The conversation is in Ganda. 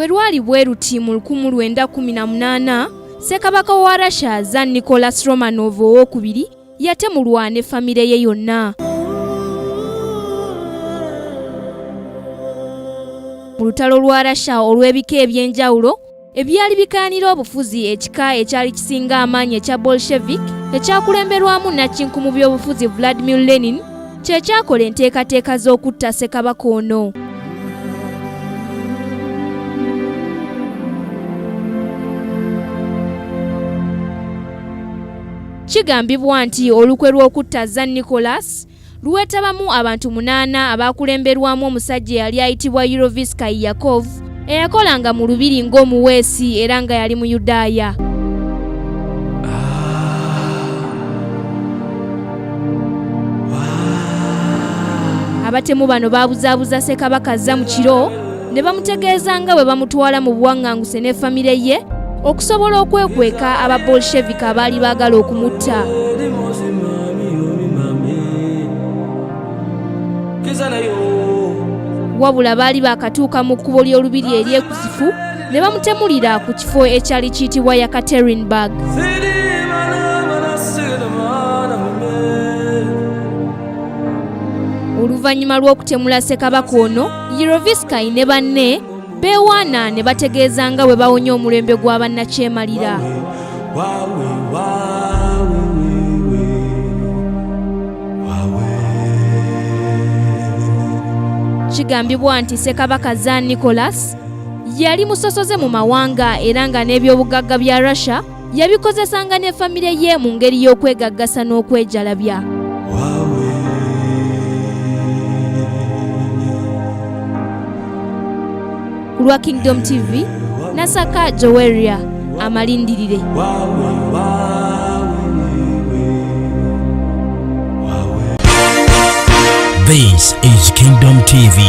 bwe lwali bwe luti mu 1918 Ssekabaka wa Russia Tsar Nicholas Romanov II yatemulwa ne famire ye yonna. Mu lutalo lwa Russia olw'ebika eby'enjawulo ebyali bikaanira obufuzi, ekika ekyali kisinga amaanyi ekya Bolshevik ekyakulemberwamu Nakkinku mu by'obufuzi Vladimir Lenin kye kyakola enteekateeka z'okutta Ssekabaka ono. Kigambibwa nti olukwe lw'okutta Tsar Nicholas lwetabamu abantu 8 abaakulemberwamu omusajja yali ayitibwa Yurovsky Yakov eyakolanga mu lubiri ng'omuweesi era nga yali mu Yudaaya. Abatemu bano baabuzaabuza Ssekabaka Tsar mu kiro ne bamutegeeza nga bwe bamutwala mu buwaŋŋanguse ne famire ye okusobola okwekweka aba Bolshevik abaali baagala okumutta. Wabula baali baakatuuka mu kkubo ly'olubiri eryekusifu ne bamutemulira ku kifo ekyali kiyitibwa Yekaterinburg. Oluvannyuma lw'okutemula Ssekabaka ono, Yurovsky ne banne beewaana ne bategeeza nga bwe bawonya omulembe gwa bannakyemalira. Kigambibwa nti Ssekabaka Tsar Nicholas yali musosoze mu mawanga era nga n'ebyobugagga bya Russia yabikozesanga ne famire ye mu ngeri y'okwegaggasa n'okwejalabya. Ku lwa Kingdom TV, Nasaka Joweria, amalindirire. This is Kingdom TV.